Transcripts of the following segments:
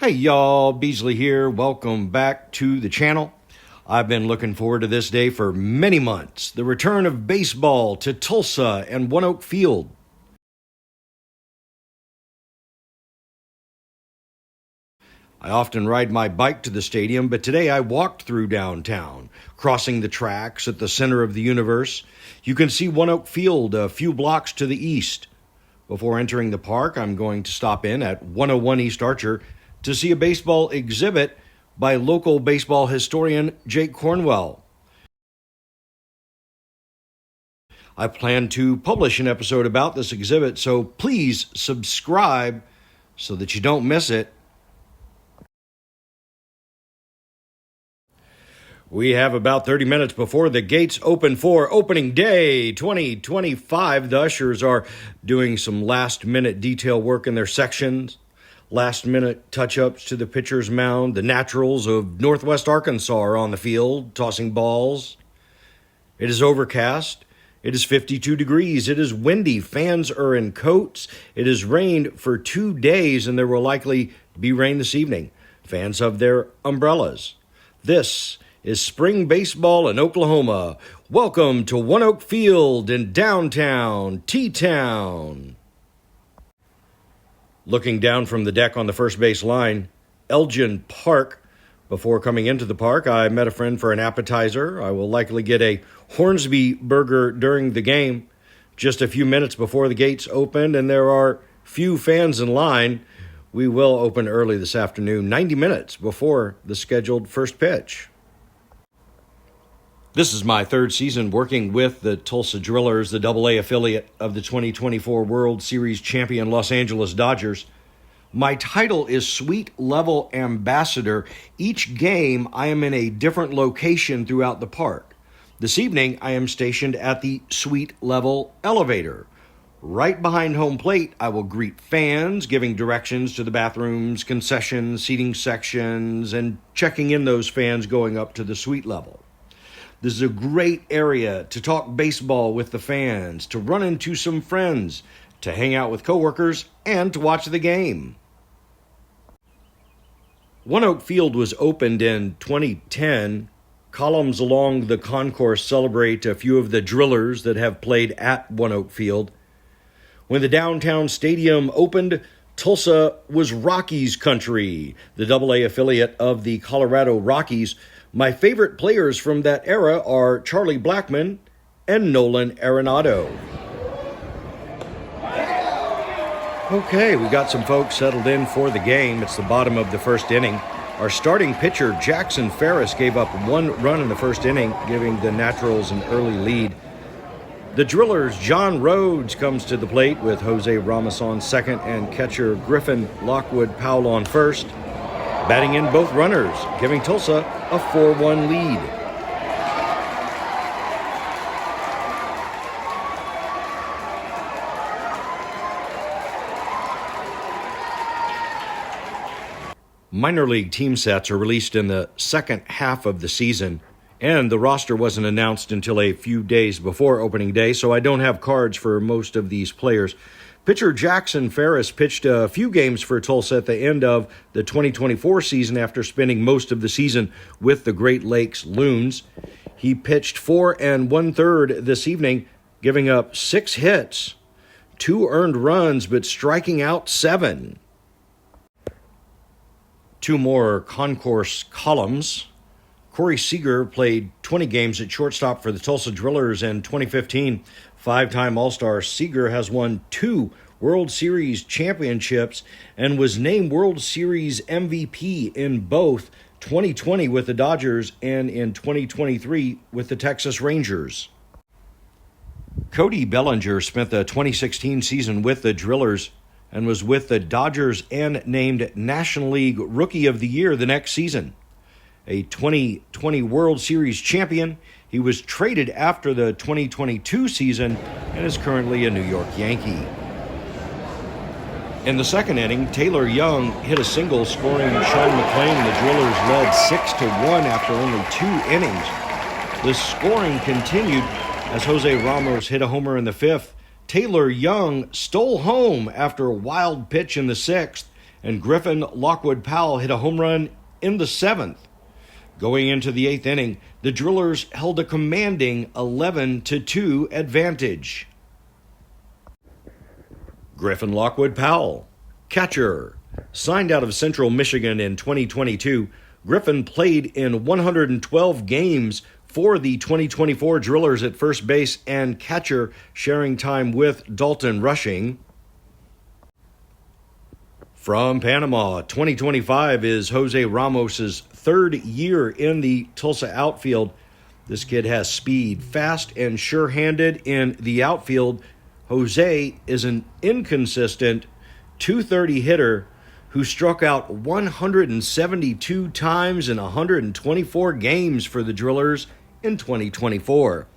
Hey y'all, Beasley here. Welcome back to the channel. I've been looking forward to this day for many months. The return of baseball to Tulsa and OneOK Field. I often ride my bike to the stadium, but today I walked through downtown, crossing the tracks at the center of the universe. You can see OneOK Field a few blocks to the east. Before entering the park, I'm going to stop in at 101 East Archer to see a baseball exhibit by local baseball historian Jake Cornwell. I plan to publish an episode about this exhibit, so please subscribe so that you don't miss it. We have about 30 minutes before the gates open for opening day 2025. The ushers are doing some last-minute detail work in their sections. Last-minute touch-ups to the pitcher's mound. The Naturals of Northwest Arkansas are on the field, tossing balls. It is overcast. It is 52 degrees. It is windy. Fans are in coats. It has rained for 2 days, and there will likely be rain this evening. Fans have their umbrellas. This is spring baseball in Oklahoma. Welcome to OneOK Field in downtown T-Town. Looking down from the deck on the first base line, Elgin Park. Before coming into the park, I met a friend for an appetizer. I will likely get a Hornsby burger during the game. Just a few minutes before the gates opened, and there are few fans in line. We will open early this afternoon, 90 minutes before the scheduled first pitch. This is my third season working with the Tulsa Drillers, the AA affiliate of the 2024 World Series champion Los Angeles Dodgers. My title is Suite Level Ambassador. Each game, I am in a different location throughout the park. This evening, I am stationed at the Suite Level Elevator. Right behind home plate, I will greet fans, giving directions to the bathrooms, concessions, seating sections, and checking in those fans going up to the suite level. This is a great area to talk baseball with the fans, to run into some friends, to hang out with coworkers, and to watch the game. OneOK Field was opened in 2010. Columns along the concourse celebrate a few of the drillers that have played at OneOK Field. When the downtown stadium opened, Tulsa was Rockies country, the AA affiliate of the Colorado Rockies. My favorite players from that era are Charlie Blackmon and Nolan Arenado. Okay, we got some folks settled in for the game. It's the bottom of the first inning. Our starting pitcher, Jackson Ferris, gave up 1 run in the first inning, giving the Naturals an early lead. The Drillers' John Rhodes comes to the plate with Jose Ramos on second and catcher Griffin Lockwood Powell on first. Batting in both runners, giving Tulsa a 4-1 lead. Minor league team sets are released in the second half of the season, and the roster wasn't announced until a few days before opening day, so I don't have cards for most of these players. Pitcher Jackson Ferris pitched a few games for Tulsa at the end of the 2024 season after spending most of the season with the Great Lakes Loons. He pitched 4 1/3 this evening, giving up 6 hits, 2 earned runs, but striking out 7. 2 more concourse columns. Corey Seager played 20 games at shortstop for the Tulsa Drillers in 2015. 5-time All-Star, Seager has won 2 World Series championships and was named World Series MVP in both 2020 with the Dodgers and in 2023 with the Texas Rangers. Cody Bellinger spent the 2016 season with the Drillers and was with the Dodgers and named National League Rookie of the Year the next season. A 2020 World Series champion, he was traded after the 2022 season and is currently a New York Yankee. In the second inning, Taylor Young hit a single, scoring Sean McClain. The Drillers led 6-1 after only 2 innings. The scoring continued as Jose Ramos hit a homer in the 5th. Taylor Young stole home after a wild pitch in the 6th, and Griffin Lockwood Powell hit a home run in the 7th. Going into the 8th inning, the Drillers held a commanding 11-2 advantage. Griffin Lockwood Powell, catcher. Signed out of Central Michigan in 2022, Griffin played in 112 games for the 2024 Drillers at first base and catcher, sharing time with Dalton Rushing. From Panama, 2025 is Jose Ramos's third year in the Tulsa outfield. This kid has speed, fast and sure-handed in the outfield. Jose is an inconsistent .230 hitter who struck out 172 times in 124 games for the Drillers in 2024.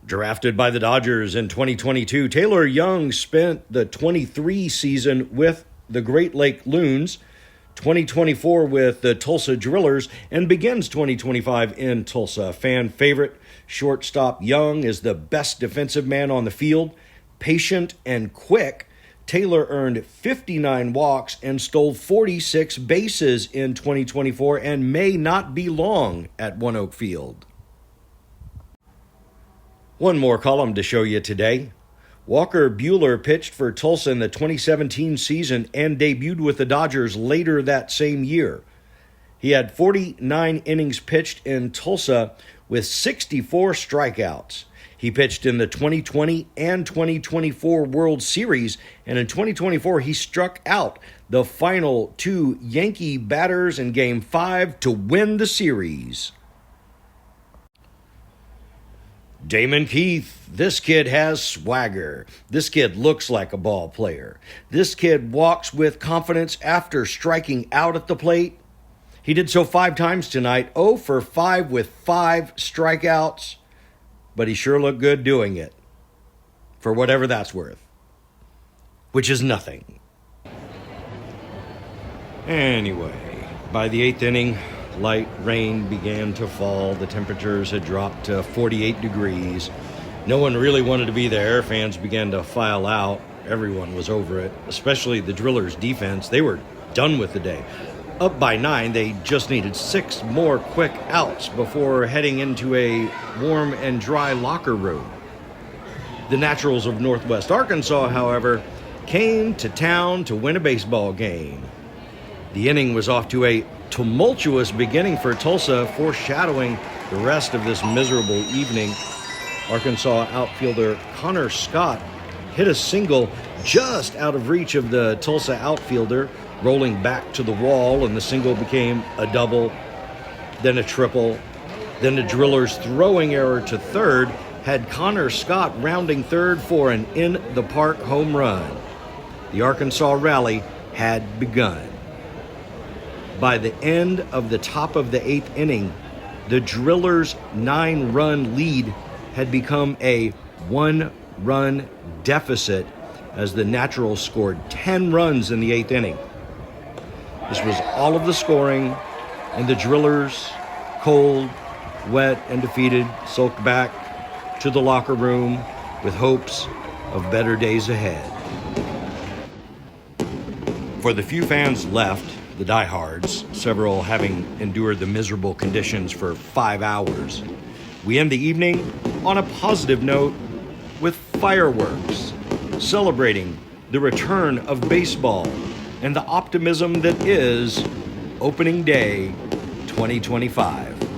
Drafted by the Dodgers in 2022, Taylor Young spent the 23 season with the Great Lake Loons, 2024 with the Tulsa Drillers, and begins 2025 in Tulsa. Fan favorite, shortstop Young is the best defensive man on the field. Patient and quick, Taylor earned 59 walks and stole 46 bases in 2024 and may not be long at OneOK Field. One more column to show you today. Walker Buehler pitched for Tulsa in the 2017 season and debuted with the Dodgers later that same year. He had 49 innings pitched in Tulsa with 64 strikeouts. He pitched in the 2020 and 2024 World Series, and in 2024 he struck out the final two Yankee batters in Game 5 to win the series. Damon Keith, this kid has swagger. This kid looks like a ball player. This kid walks with confidence after striking out at the plate. He did so 5 times tonight, 0 for 5 with 5 strikeouts, but he sure looked good doing it, for whatever that's worth, which is nothing. Anyway, by the 8th inning, light rain began to fall. The temperatures had dropped to 48 degrees. No one really wanted to be there. Fans began to file out. Everyone was over it, especially the Drillers' defense. They were done with the day. Up by 9, they just needed 6 more quick outs before heading into a warm and dry locker room. The Naturals of Northwest Arkansas, however, came to town to win a baseball game. The inning was off to a tumultuous beginning for Tulsa, foreshadowing the rest of this miserable evening. Arkansas outfielder Connor Scott hit a single just out of reach of the Tulsa outfielder, rolling back to the wall, and the single became a double, then a triple. Then the Drillers' throwing error to third had Connor Scott rounding third for an in-the-park home run. The Arkansas rally had begun. By the end of the top of the 8th inning, the Drillers' 9-run lead had become a 1-run deficit as the Naturals scored 10 runs in the 8th inning. This was all of the scoring, and the Drillers, cold, wet, and defeated, sulked back to the locker room with hopes of better days ahead. For the few fans left, the diehards, several having endured the miserable conditions for 5 hours, we end the evening on a positive note with fireworks, celebrating the return of baseball and the optimism that is opening day 2025.